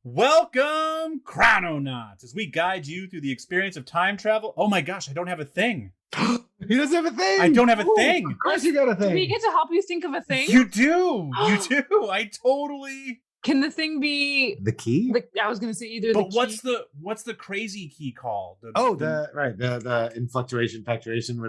Welcome, Chrononauts, as we guide you through the experience of time travel. Oh my gosh, I don't have a thing. He doesn't have a thing. I don't have a thing. Of course you got a thing. Do we get to help you think of a thing? You do. You do. I totally. Can the thing be The key? I was going to say either But the key. what's the crazy key called? the inflecturation, factoration.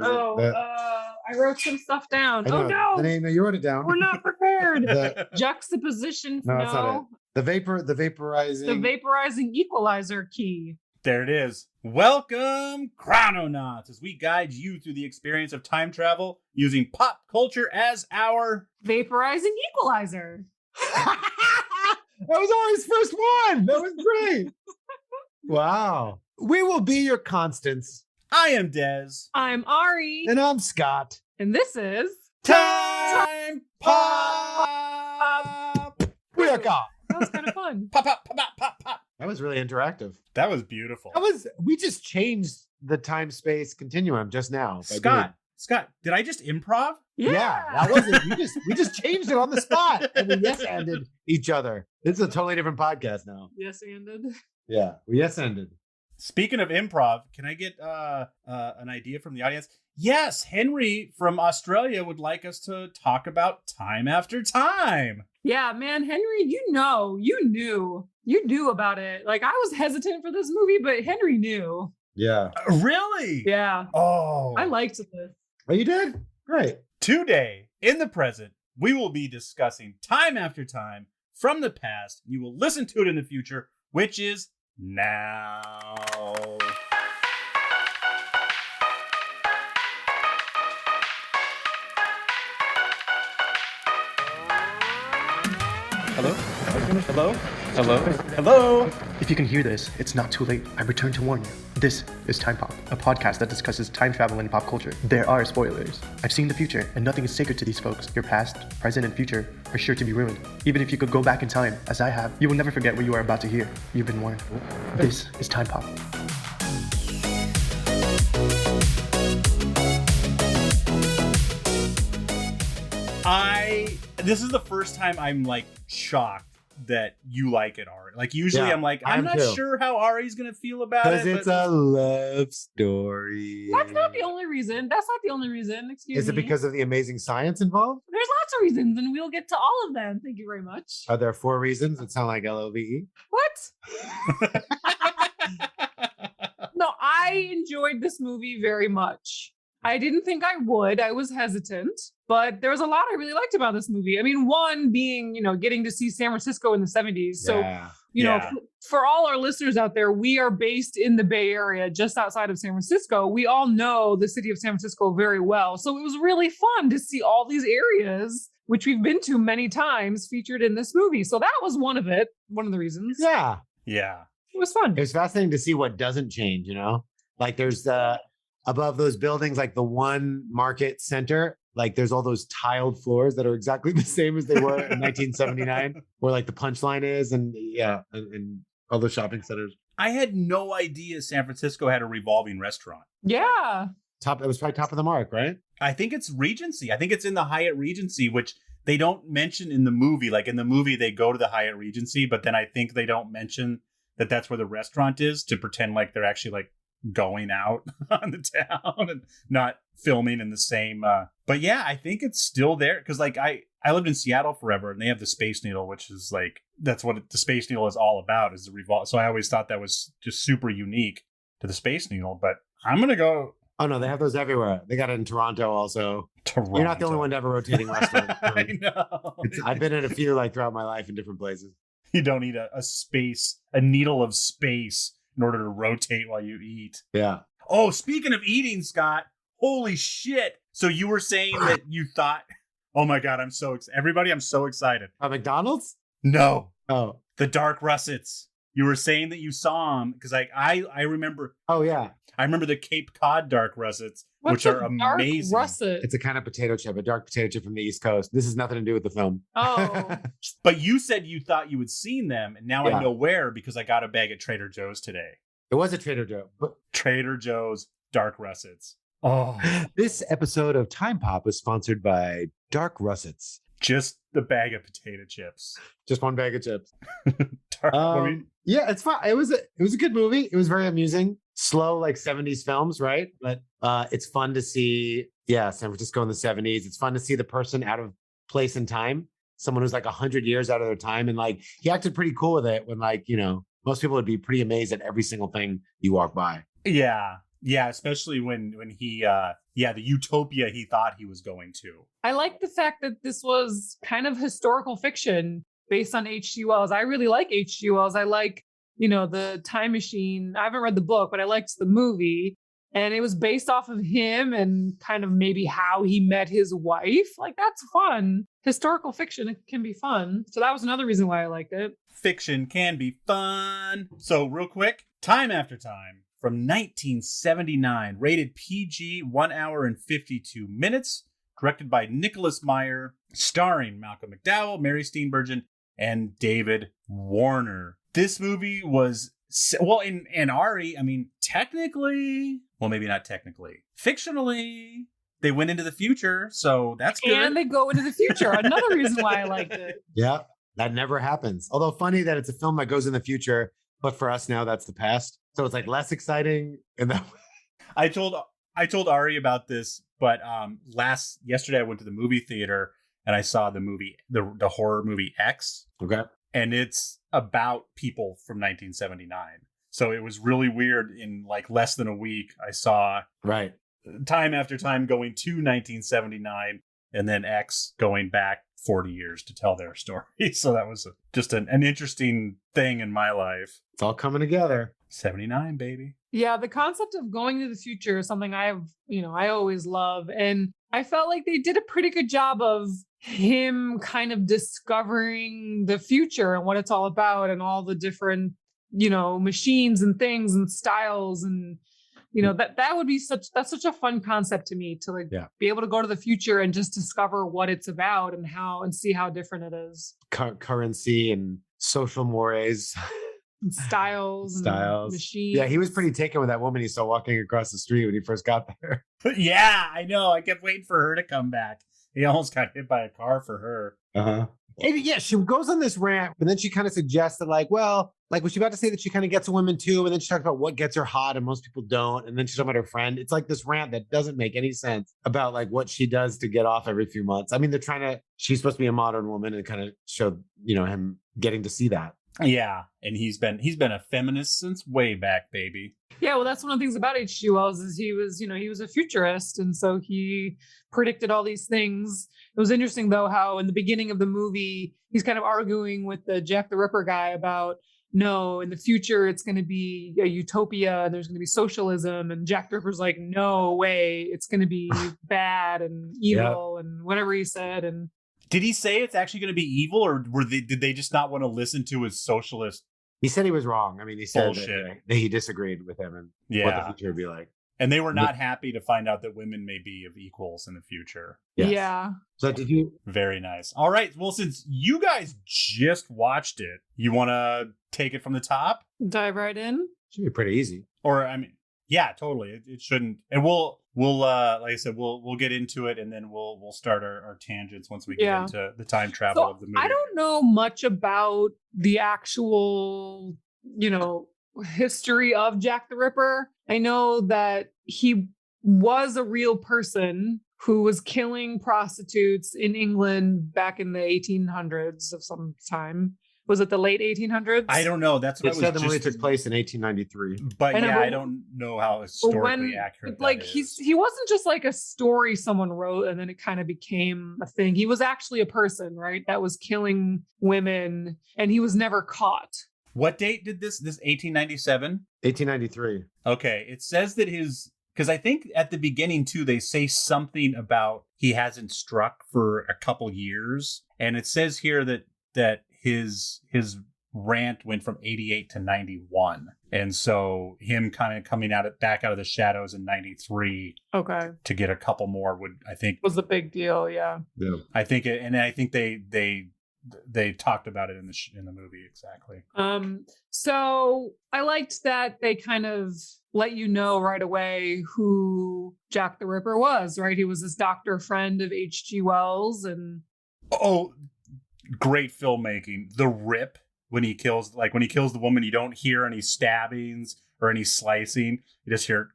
I wrote some stuff down. Oh no, The name, no, you wrote it down. we're not prepared. The- Juxtaposition. No, that's not it. The vaporizing. The vaporizing equalizer key. There it is. Welcome, Chrononauts, as we guide you through the experience of time travel using pop culture as our Vaporizing equalizer. That was always first one. That was great. Wow. We will be your constants. I am Dez. I'm Ari, And I'm Scott. and this is Time Pop. We are gone. that was kind of fun. Pop, pop, pop, pop, pop, pop. That was really interactive. That was beautiful. We just changed the time-space continuum just now. Scott, did I just improv? Yeah, that wasn't. We just changed it on the spot, and we yes-ended each other. This is a totally different podcast now. Yes, ended. Yeah, we yes-ended. Speaking of improv, can I get an idea from the audience? Yes, Henry from Australia would like us to talk about Time After Time. Yeah, man, Henry, you knew about it. Like, I was hesitant for this movie, but Henry knew. Yeah. Really? Yeah, Oh. I liked this. Oh, you did? Great. Today, in the present, we will be discussing Time After Time from the past. You will listen to it in the future, which is now. Hello? Hello? Hello? Hello? If you can hear this, it's not too late. I return to warn you. This is Time Pop, a podcast that discusses time travel and pop culture. There are spoilers. I've seen the future, and nothing is sacred to these folks. Your past, present, and future are sure to be ruined. Even if you could go back in time, as I have, you will never forget what you are about to hear. You've been warned. This is Time Pop. This is the first time I'm like shocked that you like it, Ari. Like usually Yeah, I'm like, I I'm am not too. sure how Ari's gonna feel about it. Because it's but a love story. That's not the only reason. Excuse me. Is it because of the amazing science involved? There's lots of reasons, and we'll get to all of them. Thank you very much. Are there 4 reasons that sound like LOVE? What? No, I enjoyed this movie very much. I didn't think I would. I was hesitant, but there was a lot I really liked about this movie. I mean, one being, getting to see San Francisco in the 70s. So, Yeah. for all our listeners out there, we are based in the Bay Area, just outside of San Francisco. We all know the city of San Francisco very well. So it was really fun to see all these areas, which we've been to many times, featured in this movie. So that was one of the reasons. Yeah. yeah. It was fun. It was fascinating to see what doesn't change, Like there's above those buildings, like the one market center, like there's all those tiled floors that are exactly the same as they were in 1979, where like the punchline is, and all the shopping centers. I had no idea San Francisco had a revolving restaurant. Yeah. It was probably top of the mark, right? I think it's Regency. I think it's in the Hyatt Regency, which they don't mention in the movie. Like in the movie, they go to the Hyatt Regency, but then I think they don't mention that that's where the restaurant is to pretend like they're actually like going out on the town and not filming in the same. But yeah, I think it's still there because like I lived in Seattle forever, and they have the Space Needle, which is like that's what the Space Needle is all about, is the revolve. So I always thought that was just super unique to the Space Needle. But I'm gonna go. Oh no, they have those everywhere. They got it in Toronto also. Toronto. You're not the only one to have a rotating restaurant. I know. I've been in a few like throughout my life in different places. You don't need a needle of space in order to rotate while you eat. Yeah. Oh, speaking of eating, Scott, holy shit. So you were saying that you thought, oh my God, I'm so excited. Everybody, I'm so excited. McDonald's? No, Oh. the dark russets. You were saying that you saw them because like I remember. Oh yeah. I remember the Cape Cod dark russets, What's which are a dark amazing. russet? It's a kind of potato chip, a dark potato chip from the East Coast. This has nothing to do with the film. Oh. But you said you thought you had seen them, and now Yeah. I know where because I got a bag at Trader Joe's today. It was a Trader Joe. But Trader Joe's dark russets. Oh, this episode of Time Pop is sponsored by Dark Russets. Just the bag of potato chips. Just one bag of chips. What Yeah, it's fine. It was a good movie. It was very amusing. Slow, like 70s films, right? But it's fun to see, San Francisco in the 70s. It's fun to see the person out of place and time. Someone who's like 100 years out of their time. And like he acted pretty cool with it when most people would be pretty amazed at every single thing you walk by. Yeah. Yeah, especially when he the utopia he thought he was going to. I like the fact that this was kind of historical fiction based on H.G. Wells. I really like H.G. Wells. I like, the Time Machine. I haven't read the book, but I liked the movie. And it was based off of him and kind of maybe how he met his wife. Like, that's fun. Historical fiction, it can be fun. So that was another reason why I liked it. Fiction can be fun. So real quick, Time After Time from 1979, rated PG, 1 hour and 52 minutes, directed by Nicholas Meyer, starring Malcolm McDowell, Mary Steenburgen, and David Warner. This movie was, and Ari, I mean, technically, well, maybe not technically, fictionally, they went into the future, so that's good. And they go into the future. Another reason why I liked it. Yeah, that never happens. Although funny that it's a film that goes in the future, but for us now, that's the past. So it's like less exciting. And that I told Ari about this, but yesterday I went to the movie theater and I saw the movie, the horror movie X. Okay. And it's about people from 1979. So it was really weird. In like less than a week, I saw Time After Time going to 1979 and then X going back 40 years to tell their story. So that was just an interesting thing in my life. It's all coming together. 79, baby. Yeah, the concept of going to the future is something I always love. And I felt like they did a pretty good job of him kind of discovering the future and what it's all about and all the different, machines and things and styles. And, that would be such a fun concept to me to be able to go to the future and just discover what it's about and see how different it is. Currency and social mores. And styles. And machines. Yeah, he was pretty taken with that woman he saw walking across the street when he first got there. Yeah, I know. I kept waiting for her to come back. He almost got hit by a car for her. Uh-huh. And yeah, she goes on this rant, but then she kind of suggests that was she about to say that she kind of gets women too? And then she talks about what gets her hot and most people don't. And then she's talking about her friend. It's like this rant that doesn't make any sense about like what she does to get off every few months. I mean, she's supposed to be a modern woman and kind of showed, him getting to see that. Yeah, and he's been a feminist since way back, baby. Yeah, well, that's one of the things about H.G. Wells is he was a futurist, and so he predicted all these things. It was interesting though how in the beginning of the movie he's kind of arguing with the Jack the Ripper guy about no, in the future it's going to be a utopia and there's going to be socialism, and Jack the Ripper's like, no way, it's going to be bad and evil and whatever he said. And did he say it's actually going to be evil, or did they just not want to listen to his socialist? He said he was wrong. I mean, he said that he disagreed with him and what the future would be like. And they were not happy to find out that women may be of equals in the future. Yes. Yeah. So did you? Very nice. All right. Well, since you guys just watched it, you want to take it from the top? Dive right in. Should be pretty easy. Or, I mean, yeah, totally. It shouldn't. And we'll like I said, we'll get into it, and then we'll start our tangents once we get into the time travel of the movie. I don't know much about the actual, history of Jack the Ripper. I know that he was a real person who was killing prostitutes in England back in the 1800s of some time. Was it the late 1800s? I don't know. That's what it said the movie took place in 1893. But I don't know how historically accurate that is. He wasn't just like a story someone wrote and then it kind of became a thing. He was actually a person, right? That was killing women, and he was never caught. What date did this 1897? 1893. Okay. It says that because I think at the beginning too, they say something about he hasn't struck for a couple years. And it says here that his rant went from 88 to 91. And so him kind of coming back out of the shadows in 93 to get a couple more was a big deal. Yeah. I think they talked about it in the movie. Exactly. So I liked that they kind of let you know right away who Jack the Ripper was, right? He was this doctor friend of H.G. Wells, and Oh, great filmmaking. The rip when he kills the woman, you don't hear any stabbings or any slicing. You just hear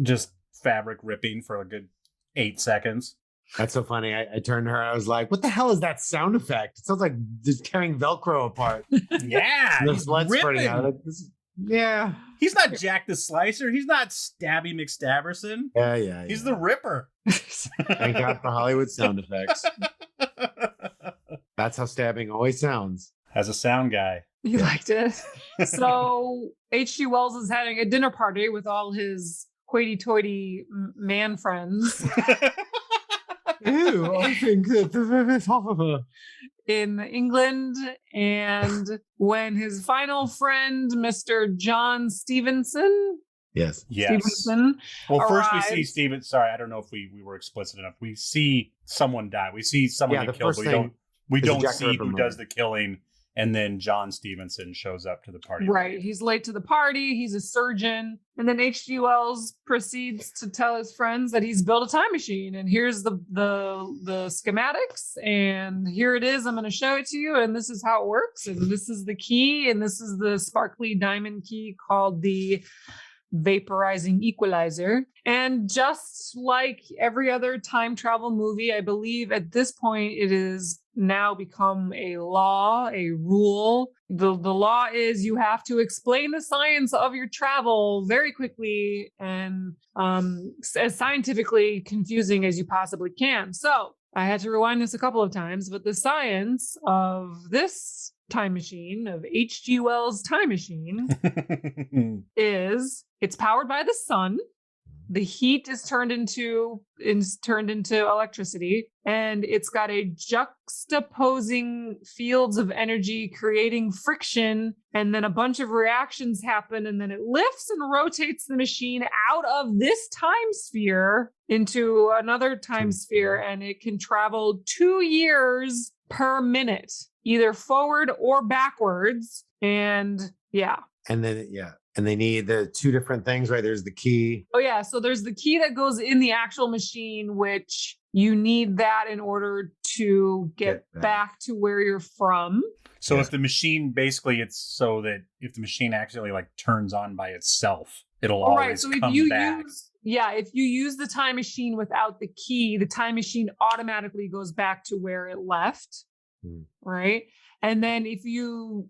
just fabric ripping for a good 8 seconds. That's so funny. I turned to her. I was like, "What the hell is that sound effect? It sounds like just tearing Velcro apart." Yeah, The he's blood spurting ripping. out. Yeah. He's not Jack the Slicer. He's not Stabby McStabberson. Yeah. He's the Ripper. Thank God for Hollywood sound effects. That's how stabbing always sounds. As a sound guy. You liked it. So H.G. Wells is having a dinner party with all his hoity-toity man friends Ew, I think that in England. And when his final friend, Mr. John Stevenson, Yes. Stevenson Well, first we see arrives. Steven. Sorry, I don't know if we were explicit enough. We see someone die. We see someone Yeah, get the killed, first but we is a don't Jack the see Ripper who murder. does the killing. And then John Stevenson shows up to the party. Right. He's late to the party. He's a surgeon. And then H.G. Wells proceeds to tell his friends that he's built a time machine. And here's the schematics. And here it is. I'm going to show it to you. And this is how it works. And this is the key. And this is the sparkly diamond key called the vaporizing equalizer. And just like every other time travel movie, I believe at this point it is now become a law, a rule. The law is you have to explain the science of your travel very quickly and as scientifically confusing as you possibly can. So I had to rewind this a couple of times, but the science of this time machine, of H.G. Wells' time machine, is it's powered by the sun. The heat is turned into electricity, and it's got a juxtaposing fields of energy creating friction, and then a bunch of reactions happen, and then it lifts and rotates the machine out of this time sphere into another time sphere, and it can travel 2 years per minute, either forward or backwards. And yeah. And then and they need the two different things, right? There's the key. Oh yeah, so there's the key that goes in the actual machine, which you need that in order to get back to where you're from. So if the machine basically, it's so that if the machine actually like turns on by itself, it'll always come back. If you use the time machine without the key, the time machine automatically goes back to where it left, right? And then if you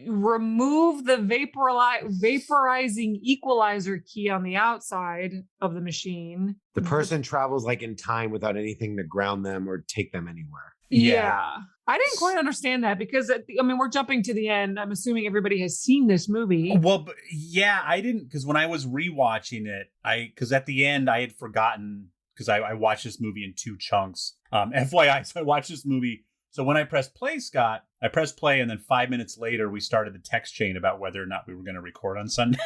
remove the vaporizing equalizer key on the outside of the machine, the person travels like in time without anything to ground them or take them anywhere. Yeah. I didn't quite understand that because we're jumping to the end. I'm assuming everybody has seen this movie. Well, yeah, I didn't, because when I was rewatching it, because at the end I had forgotten, because I watched this movie in 2 chunks. FYI, so I watched this movie. So when I pressed play, Scott, I pressed play, and then 5 minutes later, we started the text chain about whether or not we were going to record on Sunday.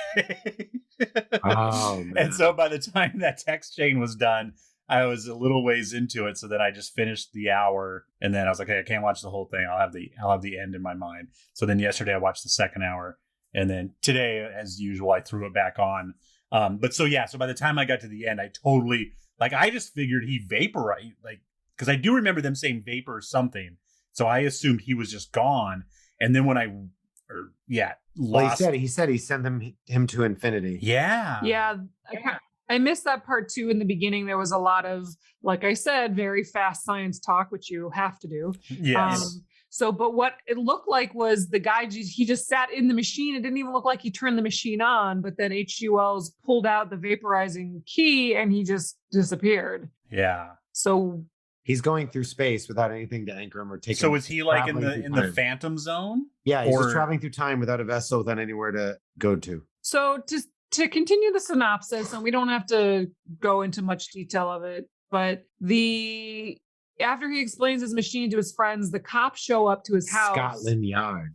Oh, man. And so by the time that text chain was done, I was a little ways into it. So then I just finished the hour, and then I was like, hey, I can't watch the whole thing. I'll have the end in my mind. So then yesterday I watched the second hour, and then today, as usual, I threw it back on. But so by the time I got to the end, I totally I just figured he vaporized, because I do remember them saying vapor or something. So I assumed he was just gone. And then when lost. Well, he said he sent him to infinity. Yeah. Yeah. I missed that part too. In the beginning, there was a lot of, like I said, very fast science talk, which you have to do. Yes. But what it looked like was the guy, he just sat in the machine. It didn't even look like he turned the machine on, but then H.G. Wells pulled out the vaporizing key and he just disappeared. Yeah. So he's going through space without anything to anchor him or take him. So is he like in the Phantom Zone? Yeah, he's just traveling through time without a vessel, without anywhere to go to. So to continue the synopsis, and we don't have to go into much detail of it, but after he explains his machine to his friends, the cops show up to his house. Scotland Yard.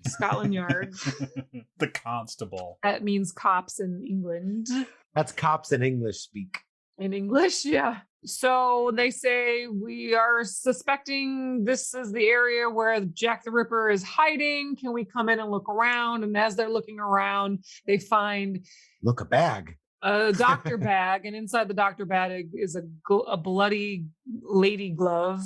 The constable. That means cops in England. That's cops in English speak. In English, yeah. So they say, we are suspecting this is the area where Jack the Ripper is hiding. Can we come in and look around? And as they're looking around, they find a bag. A doctor bag. And inside the doctor bag is a bloody lady glove.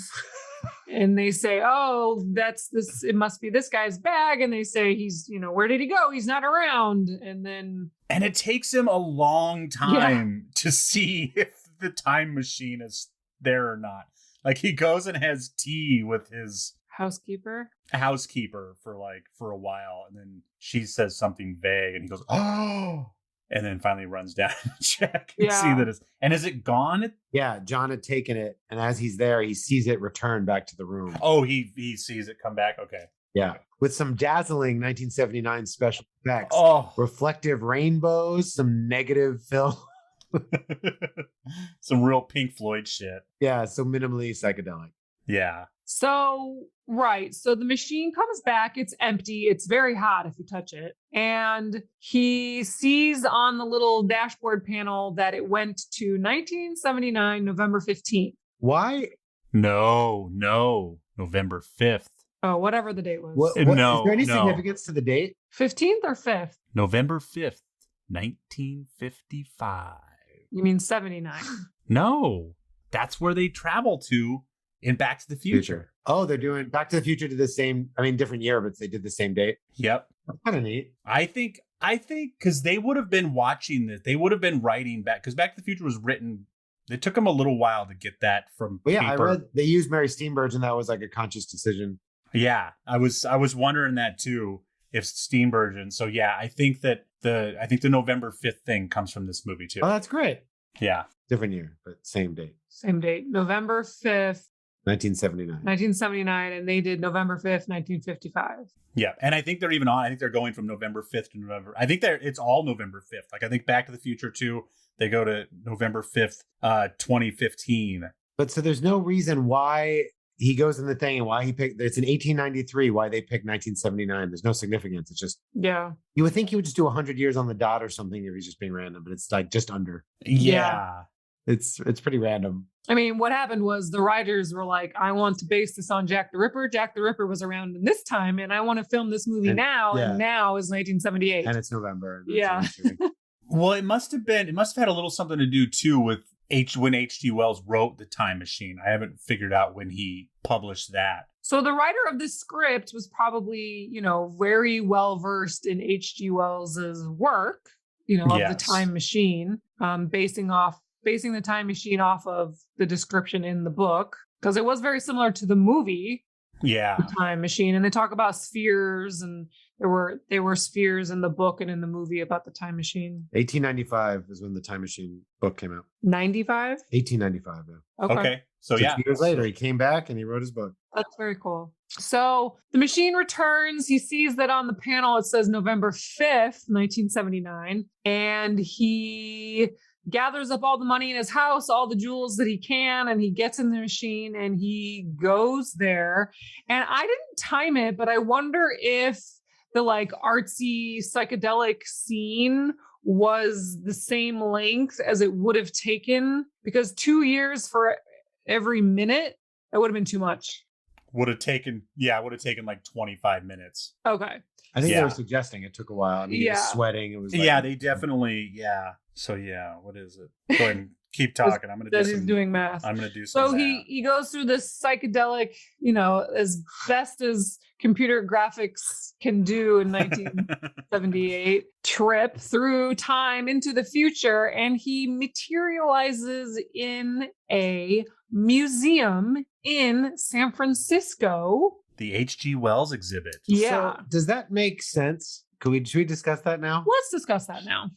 And they say, oh, that's this, it must be this guy's bag. And they say, he's, where did he go? He's not around. And then. And it takes him a long time to see if the time machine is there or not. Like he goes and has tea with his housekeeper for a while. And then she says something vague and he goes, oh, and then finally runs down to check and see that it's, and is it gone? Yeah, John had taken it, and as he's there, he sees it return back to the room. Oh, he sees it come back. Okay. Yeah, with some dazzling 1979 special effects. Oh, reflective rainbows, some negative film. Some real Pink Floyd shit. Yeah, so minimally psychedelic. Yeah. So, right. So the machine comes back. It's empty. It's very hot if you touch it. And he sees on the little dashboard panel that it went to 1979, November 15th. Why? No. November 5th. Oh, whatever the date was. No. Is there any significance to the date? 15th or 5th? November 5th, 1955. You mean 79? No. That's where they travel to in Back to the Future. Oh, they're doing Back to the Future to the same, different year, but they did the same date. Yep. That's kind of neat. I think because they would have been watching this, they would have been writing back, because Back to the Future was written, it took them a little while to get that from paper. I read they used Mary Steenburgen. That was like a conscious decision. Yeah, I was wondering that too, if Steenburgen. So yeah, I think the November 5th thing comes from this movie too. Oh, that's great. Yeah. Different year, but same date. Same date. November 5th. 1979. 1979, and they did November 5th, 1955. Yeah, and I think they're even on. I think they're going from November 5th to November. I think it's all November 5th. Like I think Back to the Future 2, they go to November 5th, 2015. But so there's no reason why he goes in the thing and why he picked. It's in 1893. Why they picked 1979? There's no significance. It's just You would think he would just do 100 years on the dot or something if he's just being random, but it's like just under. Yeah. It's pretty random. I mean, what happened was the writers were like, I want to base this on Jack the Ripper. Jack the Ripper was around in this time, and I want to film this movie now. Yeah. And now is 1978. And it's November. Yeah. Well, it must have had a little something to do too with when H.G. Wells wrote The Time Machine. I haven't figured out when he published that. So the writer of this script was probably, very well versed in H.G. Wells's work, of the Time Machine, basing the Time Machine off of the description in the book, because it was very similar to the movie. Yeah. The Time Machine. And they talk about spheres, and there were spheres in the book and in the movie about the Time Machine. 1895 is when the Time Machine book came out. 95? 1895, yeah. Okay. So 6 years later, he came back and he wrote his book. That's very cool. So the machine returns. He sees that on the panel it says November 5th, 1979. And he gathers up all the money in his house, all the jewels that he can, and he gets in the machine and he goes there. And I didn't time it, but I wonder if the artsy psychedelic scene was the same length as it would have taken, because 2 years for every minute, that would have been too much. Would have taken like 25 minutes. Okay. I think they were suggesting it took a while. I mean, he was sweating. It was they definitely, So what is it? Go ahead and keep talking. I'm going to do he's doing math. I'm going to do some So math. he goes through this psychedelic, as best as computer graphics can do in 1978 trip through time into the future, and he materializes in a museum in San Francisco. The H.G. Wells exhibit. Yeah. So, does that make sense? Should we discuss that now? Let's discuss that now.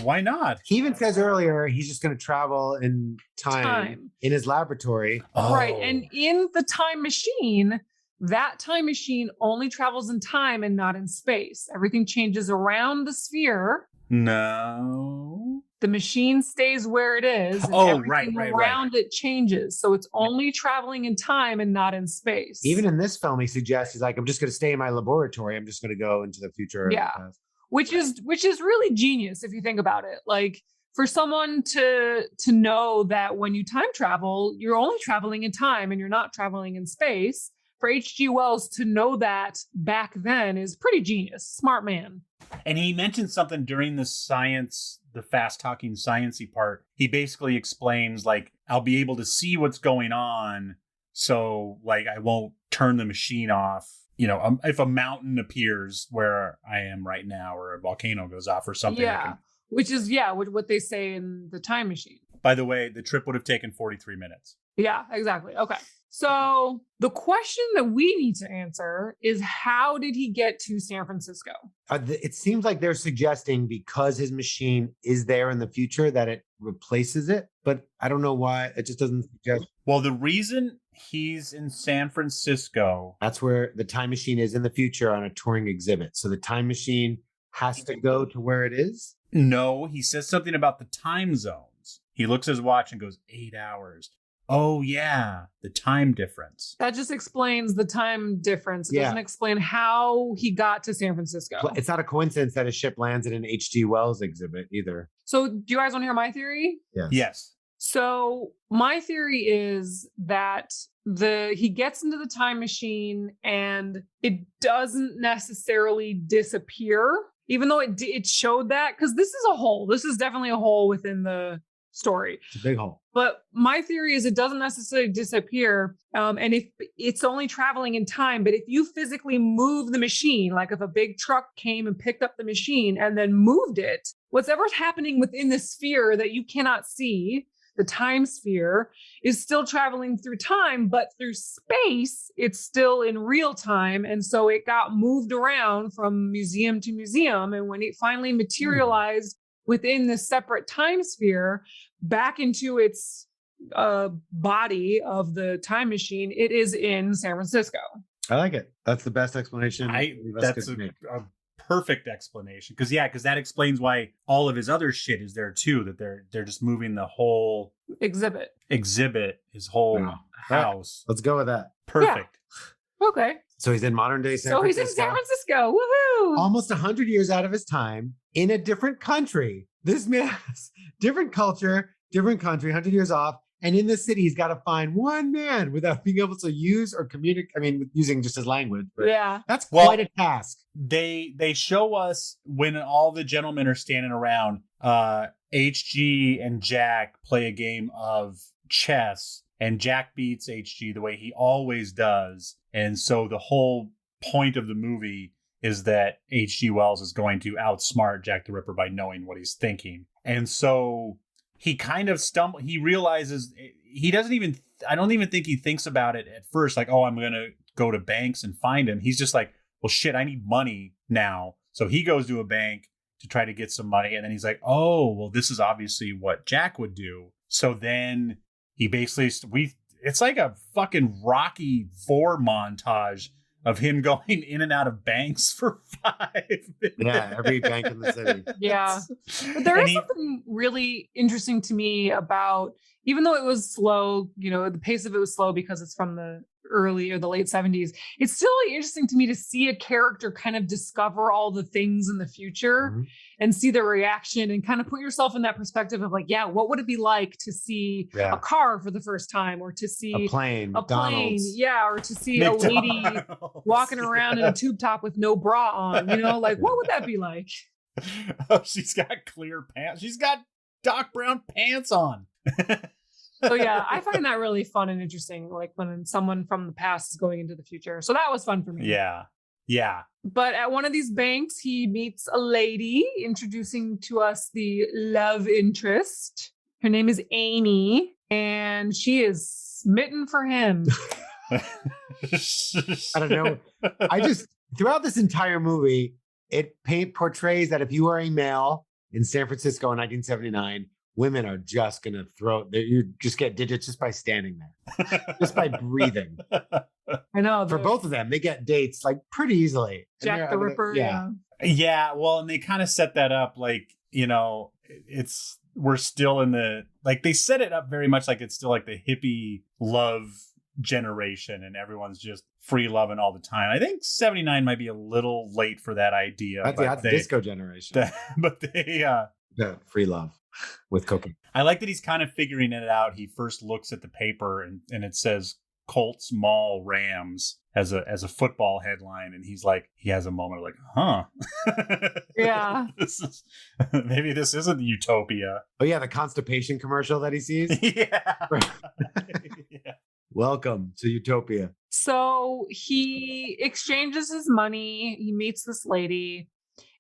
Why not? He even says earlier he's just going to travel in time in his laboratory. Right. And in the time machine, that time machine only travels in time and not in space. Everything changes around the sphere. No. The machine stays where it is. And everything around it changes. So it's only traveling in time and not in space. Even in this film, he suggests, he's like, I'm just going to stay in my laboratory. I'm just going to go into the future. Yeah. Which is really genius if you think about it. Like, for someone to know that when you time travel, you're only traveling in time and you're not traveling in space. For H.G. Wells to know that back then is pretty genius. Smart man. And he mentioned something during the fast talking sciencey part. He basically explains, I'll be able to see what's going on So like I won't turn the machine off. You know, if a mountain appears where I am right now, or a volcano goes off, or something. Yeah, which is what they say in the time machine. By the way, the trip would have taken 43 minutes. Yeah, exactly. Okay. So the question that we need to answer is, how did he get to San Francisco? It seems like they're suggesting because his machine is there in the future that it replaces it, but I don't know why. It just doesn't suggest. Well, the reason he's in San Francisco. That's where the time machine is in the future on a touring exhibit. So the time machine has to go to where it is? No, he says something about the time zones. He looks at his watch and goes, 8 hours. Oh, yeah, the time difference. That just explains the time difference. It Yeah. doesn't explain how he got to San Francisco. It's not a coincidence that his ship lands at an H.G. Wells exhibit either. So do you guys want to hear my theory? Yes. So my theory is that he gets into the time machine and it doesn't necessarily disappear, even though it showed that, because this is a hole. This is definitely a hole within the story. It's a big hole. But my theory is it doesn't necessarily disappear. And if it's only traveling in time, but if you physically move the machine, like if a big truck came and picked up the machine and then moved it, whatever's happening within the sphere that you cannot see, the time sphere, is still traveling through time, but through space, it's still in real time. And so it got moved around from museum to museum. And when it finally materialized within this separate time sphere back into its body of the time machine, it is in San Francisco. I like it. That's the best explanation. That's a perfect explanation. Because that explains why all of his other shit is there too. That they're just moving the whole exhibit, his whole house. Let's go with that. Perfect. Yeah. Okay. So he's in modern day San Francisco. He's in San Francisco. Woohoo! Almost 100 years out of his time in a different country. This man has different culture, different country, 100 years off. And in the city, he's got to find one man without being able to use or communicate. I mean, using just his language. But yeah. That's quite a task. They show us when all the gentlemen are standing around, HG and Jack play a game of chess. And Jack beats HG the way he always does. And so the whole point of the movie is that H.G. Wells is going to outsmart Jack the Ripper by knowing what he's thinking. And so he kind of he realizes I don't even think he thinks about it at first. Like, oh, I'm going to go to banks and find him. He's just like, well, shit, I need money now. So he goes to a bank to try to get some money. And then he's like, oh, well, this is obviously what Jack would do. So then he basically, it's like a fucking Rocky IV montage of him going in and out of banks for 5 minutes. Yeah, every bank in the city. Yeah. But there is something really interesting to me about, even though it was slow, the pace of it was slow because it's from the early or the late 70s, it's still really interesting to me to see a character kind of discover all the things in the future and see their reaction and kind of put yourself in that perspective of like, yeah, what would it be like to see a car for the first time, or to see a plane, or to see a lady walking around in a tube top with no bra on, like what would that be like? Oh, she's got clear pants. She's got Doc Brown pants on. So yeah, I find that really fun and interesting, like when someone from the past is going into the future. So that was fun for me. Yeah. But at one of these banks, he meets a lady introducing to us the love interest. Her name is Amy, and she is smitten for him. I don't know. Throughout this entire movie, it portrays that if you are a male in San Francisco in 1979, women are just going to you just get digits just by standing there, just by breathing. I know. For both of them, they get dates like pretty easily. Jack the Ripper. Yeah. Yeah. Well, and they kind of set that up like, we're still in they set it up very much like it's still like the hippie love generation and everyone's just free loving all the time. I think 79 might be a little late for that idea. That's the disco generation. But they... free love with cocaine. I like that he's kind of figuring it out. He first looks at the paper and it says Colts Mall Rams as a football headline, and he has a moment of like, huh? Yeah. Maybe this isn't utopia. Oh yeah, the constipation commercial that he sees. Yeah. Welcome to Utopia. So he exchanges his money. He meets this lady,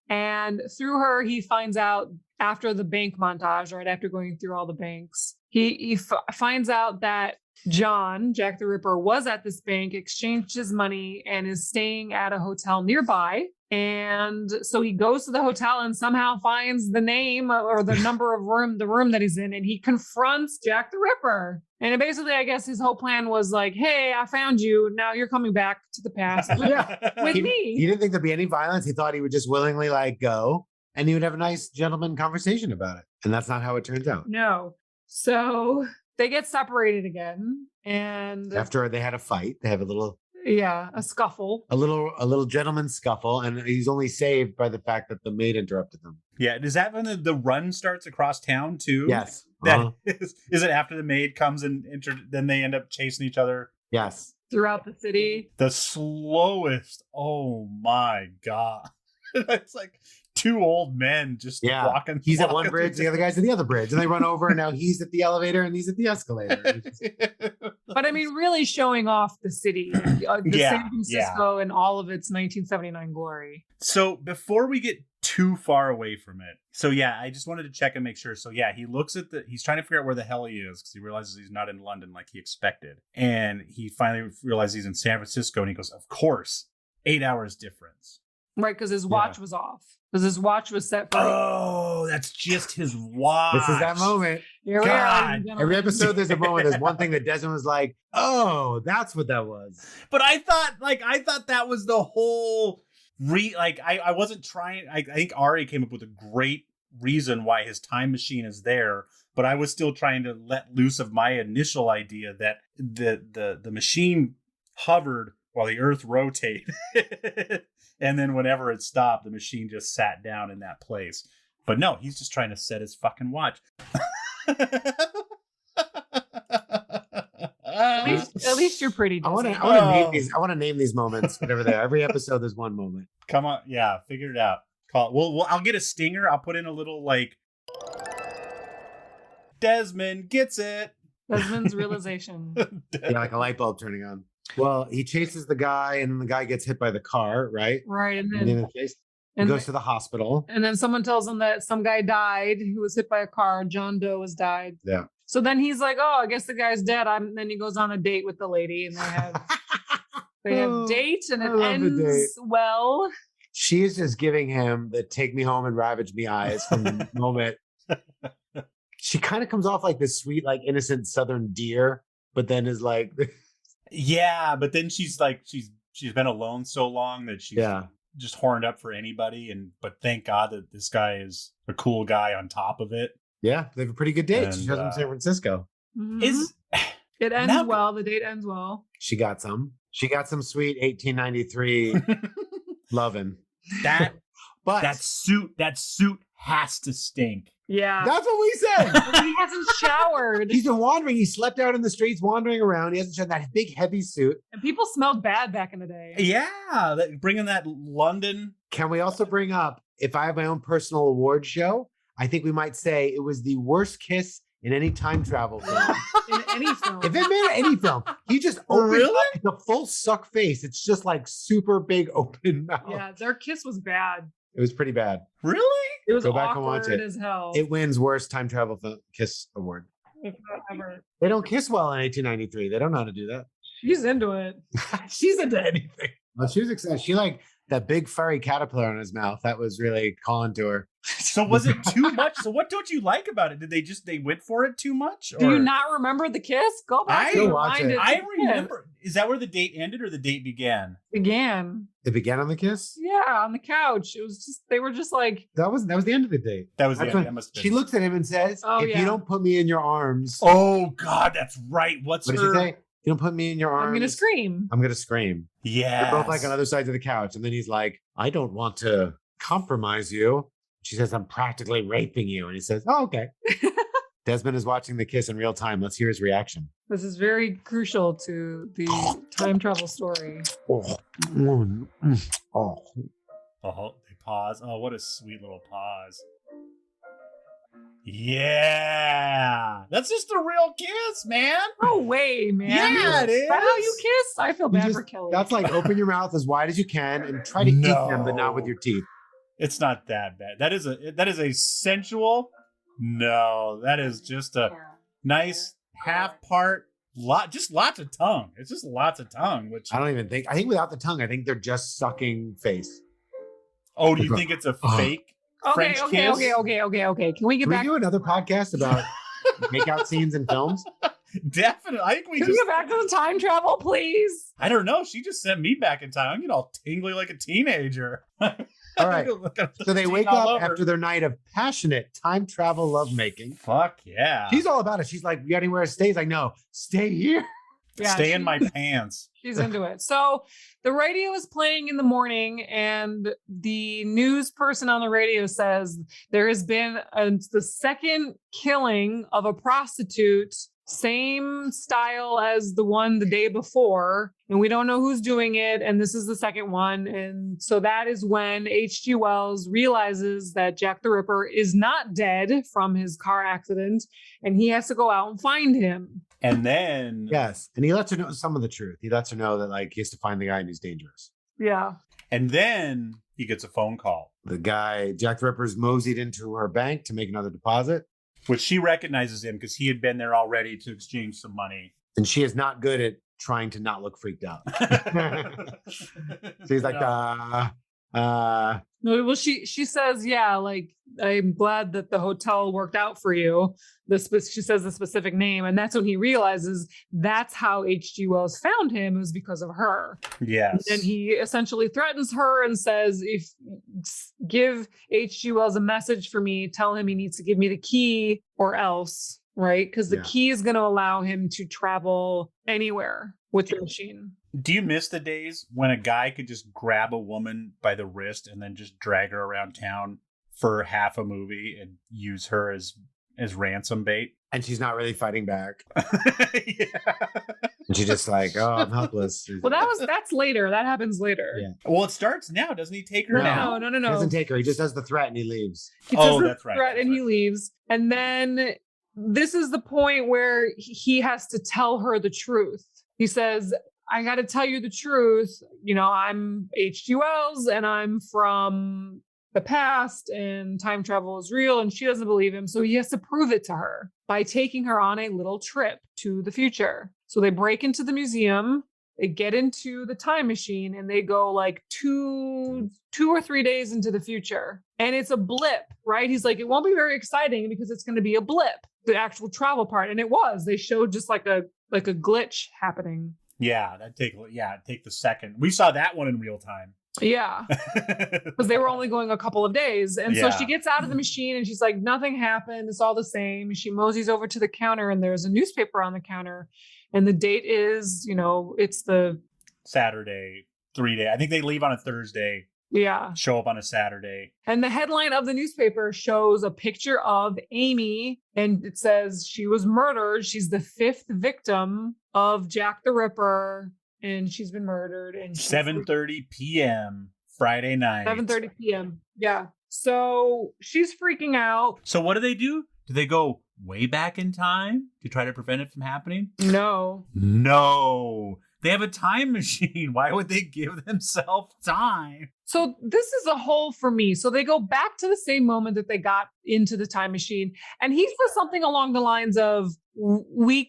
and through her, he finds out after the bank montage, right after going through all the banks, he finds out that John, Jack the Ripper, was at this bank, exchanged his money, and is staying at a hotel nearby. And so he goes to the hotel and somehow finds the name or the number of the room that he's in, and he confronts Jack the Ripper. And basically, I guess his whole plan was like, hey, I found you. Now you're coming back to the past with me. He didn't think there'd be any violence. He thought he would just willingly like go and he would have a nice gentleman conversation about it. And that's not how it turns out. No. So they get separated again. And After they had a fight, they have a scuffle. a little gentleman scuffle, and he's only saved by the fact that the maid interrupted them. Yeah, is that when the run starts across town too? Yes. That is it after the maid comes and then they end up chasing each other? Yes. Throughout the city. The slowest. Oh my God. It's like two old men just walking. He's at one bridge, the other guy's at the other bridge, and they run over, and now he's at the elevator and he's at the escalator. But I mean, really showing off the city, San Francisco and all of its 1979 glory. So before we get too far away from it, I just wanted to check and make sure. So he looks at he's trying to figure out where the hell he is because he realizes he's not in London like he expected. And he finally realizes he's in San Francisco, and he goes, of course, 8 hours difference. Right, because his watch was off. Because his watch was set for... Oh, that's just his watch. This is that moment. Here we are. Every episode there's a moment. There's one thing that Desmond was like, oh, that's what that was. But I thought that was the whole... I wasn't trying... I think Ari came up with a great reason why his time machine is there, but I was still trying to let loose of my initial idea that the machine hovered while the Earth rotated. And then whenever it stopped, the machine just sat down in that place. But no, he's just trying to set his fucking watch. At least you're pretty. I want to name these moments. Whatever they are. Every episode, there's one moment. Come on, figure it out. Call it. Well, I'll get a stinger. I'll put in a little like Desmond gets it. Desmond's realization. Like a light bulb turning on. Well, he chases the guy, and the guy gets hit by the car, right? Right, and then he goes to the hospital. And then someone tells him that some guy died who was hit by a car. John Doe has died. Yeah. So then he's like, "Oh, I guess the guy's dead." Then he goes on a date with the lady, and they have a date, and it ends well. She's just giving him the "take me home and ravage me" eyes from the moment. She kind of comes off like this sweet, like innocent Southern deer, but then is like. Yeah, but then she's like she's been alone so long that she's just horned up for anybody, but thank God that this guy is a cool guy on top of it. Yeah, they have a pretty good date. She shows him San Francisco. Mm-hmm. It ends well. The date ends well. She got some sweet 1893 loving. That but that suit has to stink. Yeah. That's what we said. He hasn't showered. He's been wandering. He slept out in the streets, wandering around. He hasn't showered. That big, heavy suit. And people smelled bad back in the day. Yeah. Bringing that London. Can we also bring up, if I have my own personal award show, I think we might say it was the worst kiss in any time travel film. In any film. If it made any film, he just opened up the full suck face. It's just like super big open mouth. Yeah, their kiss was bad. It was pretty bad. Really? It was Go back and watch it. As hell. It wins worst time travel kiss award. If not ever. They don't kiss well in 1893. They don't know how to do that. She's into it. She's into anything. Well, she was excited. She liked that big furry caterpillar in his mouth. That was really calling to her. So was it too much? So what don't you like about it? Did they went for it too much? Do you not remember the kiss? Go back and rewind it. I remember. Is that where the date ended or the date began? Began. It began on the kiss? Yeah, on the couch. It was just they were just like that was the end of the date. That was the end. That must have been. She looks at him and says, if you don't put me in your arms. Oh God, that's right. What did she say? You don't put me in your arms. I'm gonna scream. I'm gonna scream. Yeah. They're both like on other sides of the couch. And then he's like, I don't want to compromise you. She says, I'm practically raping you. And he says, oh, okay. Desmond is watching the kiss in real time. Let's hear his reaction. This is very crucial to the time travel story. Oh. They pause. Oh, what a sweet little pause. Yeah. That's just a real kiss, man. No way, man. Yeah, it Is that how is. you kiss? I feel You bad just- for Kelly. That's like open your mouth as wide as you can and try to eat them, but not with your teeth. It's not that bad. That is a sensual. No, that is just a nice half part. Just lots of tongue. It's just lots of tongue. Which I think without the tongue, I think they're just sucking face. do you think it's a fake French kiss? Okay. Can we get Can we back? do another podcast about makeout scenes in films? Definitely. I think Can we get back to the time travel, please? I don't know. She just sent me back in time. I'm getting all tingly like a teenager. All right. So they wake up after their night of passionate time travel lovemaking. Fuck yeah. She's all about it. She's like, you got anywhere to stay? He's like, no, stay here. Yeah, Stay in my pants. She's into it. So the radio is playing in the morning, and the news person on the radio says there has been the second killing of a prostitute, same style as the one the day before, and we don't know who's doing it, and this is the second one. And so that is when H.G. Wells realizes that Jack the Ripper is not dead from his car accident, and he has to go out and find him. And then Yes. And he lets her know some of the truth. He lets her know that like he has to find the guy and he's dangerous. Yeah. And then he gets a phone call, The guy, Jack the Ripper's moseyed into her bank to make another deposit. which she recognizes him because he had been there already to exchange some money. And she is not good at trying to not look freaked out. So he's like, No, well, she says, yeah, like, I'm glad that the hotel worked out for you. She says the specific name, and that's when he realizes that's how H.G. Wells found him, was because of her. Yes. And he essentially threatens her and says, if give H.G. Wells a message for me, tell him he needs to give me the key or else, right? Because the key is going to allow him to travel anywhere with the machine. Do you miss the days when a guy could just grab a woman by the wrist and then just drag her around town for half a movie and use her as ransom bait? and she's not really fighting back. Yeah. And she's just like, oh, I'm helpless. Well, that's later. That happens later. Yeah. Well, it starts now. Doesn't he take her now? No. He doesn't take her. He just does the threat and he leaves. He says the that's right. threat and he leaves. And then this is the point where he has to tell her the truth. He says, I got to tell you the truth. You know, I'm H.G. Wells and I'm from the past and time travel is real, and she doesn't believe him. So he has to prove it to her by taking her on a little trip to the future. So they break into the museum, they get into the time machine, and they go like two or 3 days into the future. And it's a blip, right? He's like, it won't be very exciting because it's going to be a blip, the actual travel part. And it was. They showed just like a glitch happening. Yeah, take the second. We saw that one in real time. Yeah, because they were only going a couple of days. And so Yeah. she gets out of the machine and she's like, nothing happened. It's all the same. She moseys over to the counter and there's a newspaper on the counter. And the date is, it's the Saturday, 3 day. I think they leave on a Thursday, yeah. show up on a Saturday. And the headline of the newspaper shows a picture of Amy, and it says she was murdered. She's the 5th victim of Jack the Ripper, and she's been murdered. And 7:30 p.m. Friday night. 7:30 p.m. Yeah. So she's freaking out. So what do? Do they go way back in time to try to prevent it from happening? No. No. They have a time machine. Why would they give themselves time? So this is a hole for me. So they go back to the same moment that they got into the time machine. And he says something along the lines of, we're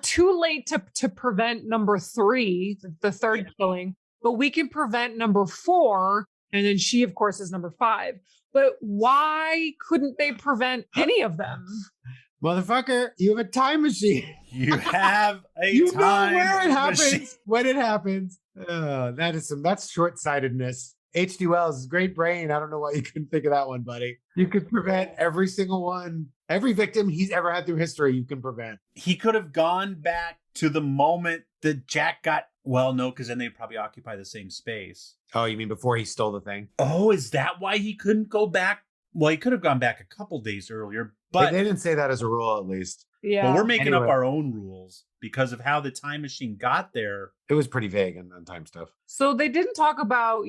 too late to prevent number 3, the third killing, but we can prevent number 4. And then she, of course, is number 5. But why couldn't they prevent any of them? Motherfucker, you have a time machine. You have a You know time where it happens, machine. when it happens. That's short-sightedness. H.G. Wells, great brain. I don't know why you couldn't think of that one, buddy. You could prevent every single one. Every victim he's ever had through history, you can prevent. He could have gone back to the moment that Jack got. Well, no, because then they'd probably occupy the same space. Oh, you mean before he stole the thing? Oh, is that why he couldn't go back? Well, he could have gone back a couple days earlier, but They didn't say that as a rule, at least. Yeah. well, we're making up Anyway. our own rules. because of how the time machine got there. It was pretty vague on time stuff. So they didn't talk about,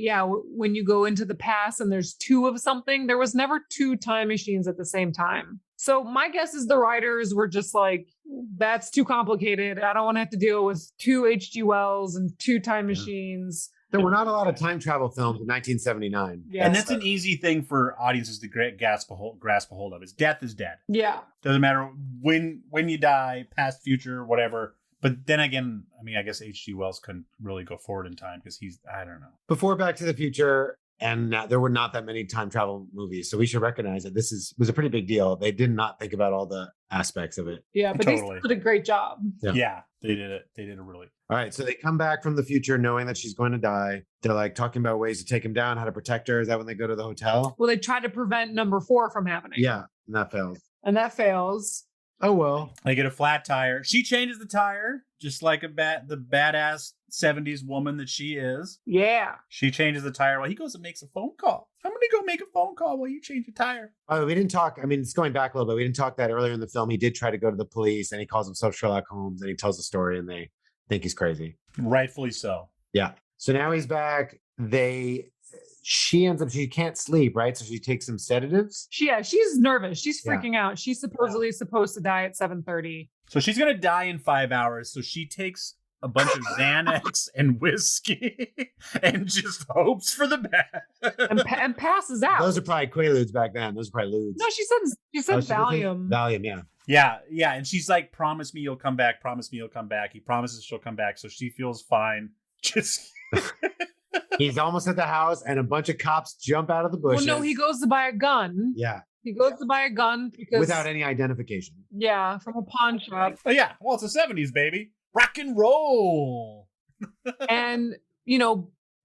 when you go into the past and there's two of something, there was never two time machines at the same time. So my guess is the writers were just like, that's too complicated. I don't want to have to deal with two H.G. Wells and two time machines. There were not a lot of time travel films in 1979. Yeah. And that's an easy thing for audiences to grasp a hold of. Is death is dead. Yeah. Doesn't matter when you die, past, future, whatever. But then again, I mean, I guess H.G. Wells couldn't really go forward in time because I don't know. Before Back to the Future, and there were not that many time travel movies. So we should recognize that was a pretty big deal. They did not think about all the aspects of it. Yeah, but Totally. they did a great job. Yeah, they did it. They did it really. All right. So they come back from the future knowing that she's going to die. They're like talking about ways to take him down, how to protect her. Is that when they go to the hotel? Well, they try to prevent number 4 from happening. Yeah. And that fails. And that fails. Oh, well. They get a flat tire. She changes the tire, just like the badass 70s woman that she is. Yeah. She changes the tire while he goes and makes a phone call. I'm going to go make a phone call while you change the tire. Oh, we didn't talk. I mean, it's going back a little bit. We didn't talk that earlier in the film. He did try to go to the police and he calls himself Sherlock Holmes and he tells the story and they think he's crazy. Rightfully so. Yeah. So now he's back. She ends up, she can't sleep, right? So she takes some sedatives. She's nervous. She's freaking out. She's supposedly supposed to die at 7:30. So she's going to die in 5 hours. So she takes a bunch of Xanax and whiskey and just hopes for the best. And passes out. Those are probably Quaaludes back then. Those are probably Ludes. No, she said Valium. Valium, yeah. Yeah. And she's like, promise me you'll come back. Promise me you'll come back. He promises she'll come back. So she feels fine. Just... He's almost at the house and a bunch of cops jump out of the bushes. Well, no, he goes to buy a gun. Yeah. He goes to buy a gun because without any identification. Yeah, from a pawn shop. Oh, yeah. Well, it's the 70s, baby. Rock and roll. And,